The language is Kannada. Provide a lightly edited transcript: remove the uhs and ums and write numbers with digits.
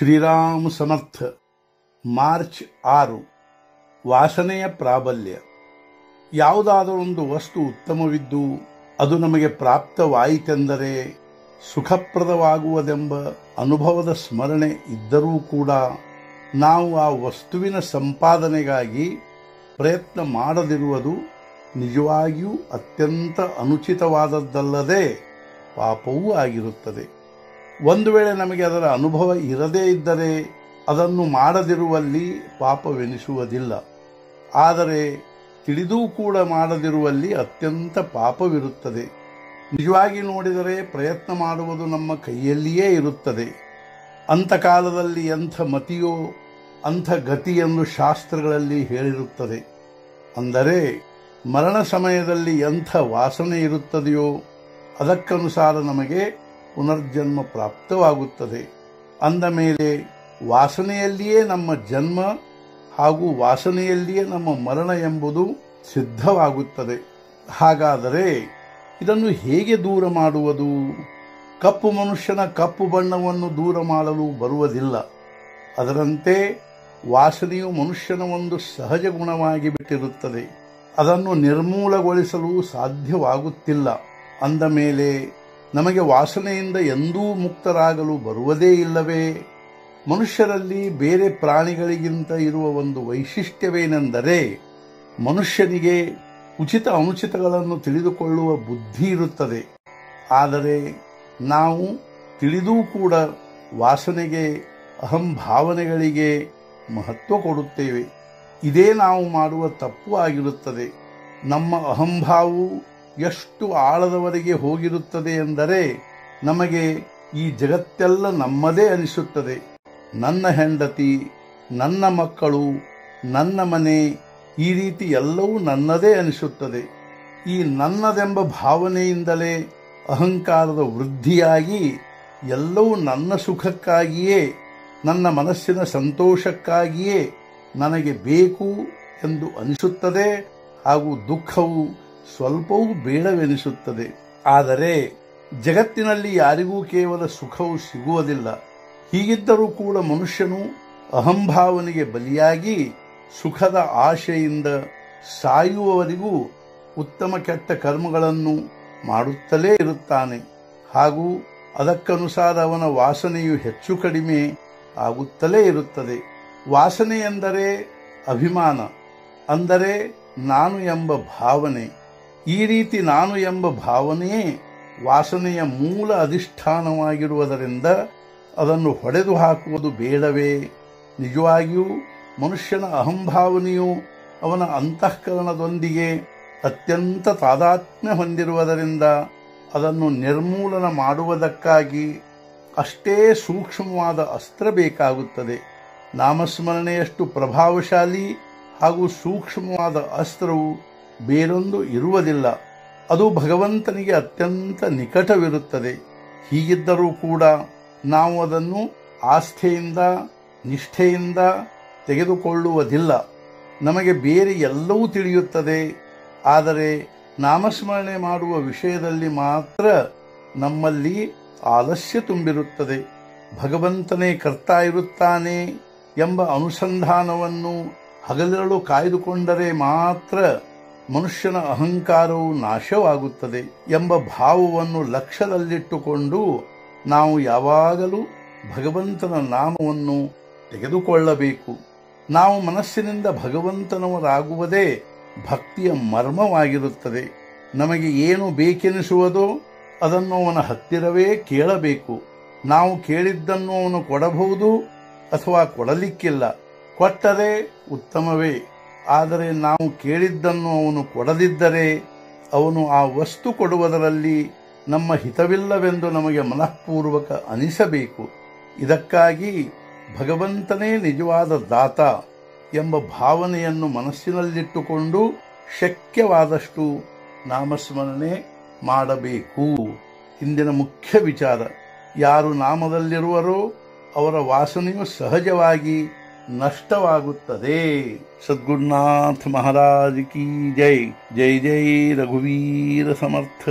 ಶ್ರೀರಾಮ ಸಮರ್ಥ. ಮಾರ್ಚ್ 6. ವಾಸನೆಯ ಪ್ರಾಬಲ್ಯ. ಯಾವುದಾದರೊಂದು ವಸ್ತು ಉತ್ತಮವಿದ್ದು ಅದು ನಮಗೆ ಪ್ರಾಪ್ತವಾಯಿತೆಂದರೆ ಸುಖಪ್ರದವಾಗುವುದೆಂಬ ಅನುಭವದ ಸ್ಮರಣೆ ಇದ್ದರೂ ಕೂಡ ನಾವು ಆ ವಸ್ತುವಿನ ಸಂಪಾದನೆಗಾಗಿ ಪ್ರಯತ್ನ ಮಾಡದಿರುವುದು ನಿಜವಾಗಿಯೂ ಅತ್ಯಂತ ಅನುಚಿತವಾದದ್ದಲ್ಲದೆ ಪಾಪವೂ ಆಗಿರುತ್ತದೆ. ಒಂದು ವೇಳೆ ನಮಗೆ ಅದರ ಅನುಭವ ಇರದೇ ಇದ್ದರೆ ಅದನ್ನು ಮಾಡದಿರುವಲ್ಲಿ ಪಾಪವೆನಿಸುವುದಿಲ್ಲ. ಆದರೆ ತಿಳಿದೂ ಕೂಡ ಮಾಡದಿರುವಲ್ಲಿ ಅತ್ಯಂತ ಪಾಪವಿರುತ್ತದೆ. ನಿಜವಾಗಿ ನೋಡಿದರೆ ಪ್ರಯತ್ನ ಮಾಡುವುದು ನಮ್ಮ ಕೈಯಲ್ಲಿಯೇ ಇರುತ್ತದೆ. ಅಂಥ ಕಾಲದಲ್ಲಿ ಎಂಥ ಮತಿಯೋ ಅಂಥ ಗತಿ ಎಂದು ಶಾಸ್ತ್ರಗಳಲ್ಲಿ ಹೇಳಿರುತ್ತದೆ. ಅಂದರೆ ಮರಣ ಸಮಯದಲ್ಲಿ ಎಂಥ ವಾಸನೆ ಇರುತ್ತದೆಯೋ ಅದಕ್ಕನುಸಾರ ನಮಗೆ ಪುನರ್ಜನ್ಮ ಪ್ರಾಪ್ತವಾಗುತ್ತದೆ. ಅಂದ ಮೇಲೆ ವಾಸನೆಯಲ್ಲಿಯೇ ನಮ್ಮ ಜನ್ಮ ಹಾಗೂ ವಾಸನೆಯಲ್ಲಿಯೇ ನಮ್ಮ ಮರಣ ಎಂಬುದು ಸಿದ್ಧವಾಗುತ್ತದೆ. ಹಾಗಾದರೆ ಇದನ್ನು ಹೇಗೆ ದೂರ ಮಾಡುವುದು? ಕಪ್ಪು ಮನುಷ್ಯನ ಕಪ್ಪು ಬಣ್ಣವನ್ನು ದೂರ ಮಾಡಲು ಬರುವುದಿಲ್ಲ. ಅದರಂತೆ ವಾಸನೆಯು ಮನುಷ್ಯನ ಒಂದು ಸಹಜ ಗುಣವಾಗಿ ಬಿಟ್ಟಿರುತ್ತದೆ. ಅದನ್ನು ನಿರ್ಮೂಲಗೊಳಿಸಲು ಸಾಧ್ಯವಾಗುತ್ತಿಲ್ಲ. ಅಂದ ಮೇಲೆ ನಮಗೆ ವಾಸನೆಯಿಂದ ಎಂದೂ ಮುಕ್ತರಾಗಲು ಬರುವುದೇ ಇಲ್ಲವೇ? ಮನುಷ್ಯರಲ್ಲಿ ಬೇರೆ ಪ್ರಾಣಿಗಳಿಗಿಂತ ಇರುವ ಒಂದು ವೈಶಿಷ್ಟ್ಯವೇನೆಂದರೆ ಮನುಷ್ಯನಿಗೆ ಉಚಿತ ಅನುಚಿತಗಳನ್ನು ತಿಳಿದುಕೊಳ್ಳುವ ಬುದ್ಧಿ ಇರುತ್ತದೆ. ಆದರೆ ನಾವು ತಿಳಿದೂ ಕೂಡ ವಾಸನೆಗೆ ಅಹಂಭಾವನೆಗಳಿಗೆ ಮಹತ್ವ ಕೊಡುತ್ತೇವೆ. ಇದೇ ನಾವು ಮಾಡುವ ತಪ್ಪು ಆಗಿರುತ್ತದೆ. ನಮ್ಮ ಅಹಂಭಾವವು ಎಷ್ಟು ಆಳದವರೆಗೆ ಹೋಗಿರುತ್ತದೆ ಎಂದರೆ ನಮಗೆ ಈ ಜಗತ್ತೆಲ್ಲ ನಮ್ಮದೇ ಅನಿಸುತ್ತದೆ. ನನ್ನ ಹೆಂಡತಿ, ನನ್ನ ಮಕ್ಕಳು, ನನ್ನ ಮನೆ, ಈ ರೀತಿ ಎಲ್ಲವೂ ನನ್ನದೇ ಅನಿಸುತ್ತದೆ. ಈ ನನ್ನದೆಂಬ ಭಾವನೆಯಿಂದಲೇ ಅಹಂಕಾರದ ವೃದ್ಧಿಯಾಗಿ ಎಲ್ಲವೂ ನನ್ನ ಸುಖಕ್ಕಾಗಿಯೇ, ನನ್ನ ಮನಸ್ಸಿನ ಸಂತೋಷಕ್ಕಾಗಿಯೇ ನನಗೆ ಬೇಕು ಎಂದು ಅನಿಸುತ್ತದೆ. ಹಾಗೂ ದುಃಖವು ಸ್ವಲ್ಪವೂ ಬೇಡವೆನಿಸುತ್ತದೆ. ಆದರೆ ಜಗತ್ತಿನಲ್ಲಿ ಯಾರಿಗೂ ಕೇವಲ ಸುಖವು ಸಿಗುವುದಿಲ್ಲ. ಹೀಗಿದ್ದರೂ ಕೂಡ ಮನುಷ್ಯನು ಅಹಂಭಾವನೆಗೆ ಬಲಿಯಾಗಿ ಸುಖದ ಆಶೆಯಿಂದ ಸಾಯುವವರೆಗೂ ಉತ್ತಮ ಕೆಟ್ಟ ಕರ್ಮಗಳನ್ನು ಮಾಡುತ್ತಲೇ ಇರುತ್ತಾನೆ. ಹಾಗೂ ಅದಕ್ಕನುಸಾರ ಅವನ ವಾಸನೆಯು ಹೆಚ್ಚು ಕಡಿಮೆ ಆಗುತ್ತಲೇ ಇರುತ್ತದೆ. ವಾಸನೆ ಎಂದರೆ ಅಭಿಮಾನ, ಅಂದರೆ ನಾನು ಎಂಬ ಭಾವನೆ. ಈ ರೀತಿ ನಾನು ಎಂಬ ಭಾವನೆಯೇ ವಾಸನೆಯ ಮೂಲ ಅಧಿಷ್ಠಾನವಾಗಿರುವುದರಿಂದ ಅದನ್ನು ಹೊಡೆದು ಹಾಕುವುದು ಬೇಡವೇ? ನಿಜವಾಗಿಯೂ ಮನುಷ್ಯನ ಅಹಂಭಾವನೆಯು ಅವನ ಅಂತಃಕರಣದೊಂದಿಗೆ ಅತ್ಯಂತ ತಾದಾತ್ಮ್ಯ ಹೊಂದಿರುವುದರಿಂದ ಅದನ್ನು ನಿರ್ಮೂಲನ ಮಾಡುವುದಕ್ಕಾಗಿ ಅಷ್ಟೇ ಸೂಕ್ಷ್ಮವಾದ ಅಸ್ತ್ರ ಬೇಕಾಗುತ್ತದೆ. ನಾಮಸ್ಮರಣೆಯಷ್ಟು ಪ್ರಭಾವಶಾಲಿ ಹಾಗೂ ಸೂಕ್ಷ್ಮವಾದ ಅಸ್ತ್ರವು ಬೇರೊಂದು ಇರುವುದಿಲ್ಲ. ಅದು ಭಗವಂತನಿಗೆ ಅತ್ಯಂತ ನಿಕಟವಿರುತ್ತದೆ. ಹೀಗಿದ್ದರೂ ಕೂಡ ನಾವು ಅದನ್ನು ಆಸ್ಥೆಯಿಂದ ನಿಷ್ಠೆಯಿಂದ ತೆಗೆದುಕೊಳ್ಳುವುದಿಲ್ಲ. ನಮಗೆ ಬೇರೆ ಎಲ್ಲವೂ ತಿಳಿಯುತ್ತದೆ. ಆದರೆ ನಾಮಸ್ಮರಣೆ ಮಾಡುವ ವಿಷಯದಲ್ಲಿ ಮಾತ್ರ ನಮ್ಮಲ್ಲಿ ಆಲಸ್ಯ ತುಂಬಿರುತ್ತದೆ. ಭಗವಂತನೇ ಕರ್ತಾ ಇರುತ್ತಾನೆ ಎಂಬ ಅನುಸಂಧಾನವನ್ನು ಹಗಲಿರಳು ಕಾಯ್ದುಕೊಂಡರೆ ಮಾತ್ರ ಮನುಷ್ಯನ ಅಹಂಕಾರವು ನಾಶವಾಗುತ್ತದೆ ಎಂಬ ಭಾವವನ್ನು ಲಕ್ಷ್ಯದಲ್ಲಿಟ್ಟುಕೊಂಡು ನಾವು ಯಾವಾಗಲೂ ಭಗವಂತನ ನಾಮವನ್ನು ತೆಗೆದುಕೊಳ್ಳಬೇಕು. ನಾವು ಮನಸ್ಸಿನಿಂದ ಭಗವಂತನವರಾಗುವುದೇ ಭಕ್ತಿಯ ಮರ್ಮವಾಗಿರುತ್ತದೆ. ನಮಗೆ ಏನು ಬೇಕೆನಿಸುವುದೋ ಅದನ್ನು ಅವನ ಹತ್ತಿರವೇ ಕೇಳಬೇಕು. ನಾವು ಕೇಳಿದ್ದನ್ನು ಅವನು ಕೊಡಬಹುದು ಅಥವಾ ಕೊಡಲಿಕ್ಕಿಲ್ಲ. ಕೊಟ್ಟರೆ ಉತ್ತಮವೇ. ಆದರೆ ನಾವು ಕೇಳಿದ್ದನ್ನು ಅವನು ಕೊಡದಿದ್ದರೆ ಅವನು ಆ ವಸ್ತು ಕೊಡುವುದರಲ್ಲಿ ನಮ್ಮ ಹಿತವಿಲ್ಲವೆಂದು ನಮಗೆ ಮನಃಪೂರ್ವಕ ಅನಿಸಬೇಕು. ಇದಕ್ಕಾಗಿ ಭಗವಂತನೇ ನಿಜವಾದ ದಾತ ಎಂಬ ಭಾವನೆಯನ್ನು ಮನಸ್ಸಿನಲ್ಲಿಟ್ಟುಕೊಂಡು ಶಕ್ಯವಾದಷ್ಟು ನಾಮಸ್ಮರಣೆ ಮಾಡಬೇಕು. ಇಂದಿನ ಮುಖ್ಯ ವಿಚಾರ, ಯಾರು ನಾಮದಲ್ಲಿರುವರೋ ಅವರ ವಾಸನೆಯು ಸಹಜವಾಗಿ ನಷ್ಟವಾಗುತ್ತದೆ. ಸದ್ಗುರುನಾಥ ಮಹಾರಾಜ್ ಕಿ ಜೈ. ಜೈ ಜೈ ರಘುವೀರ ಸಮರ್ಥ.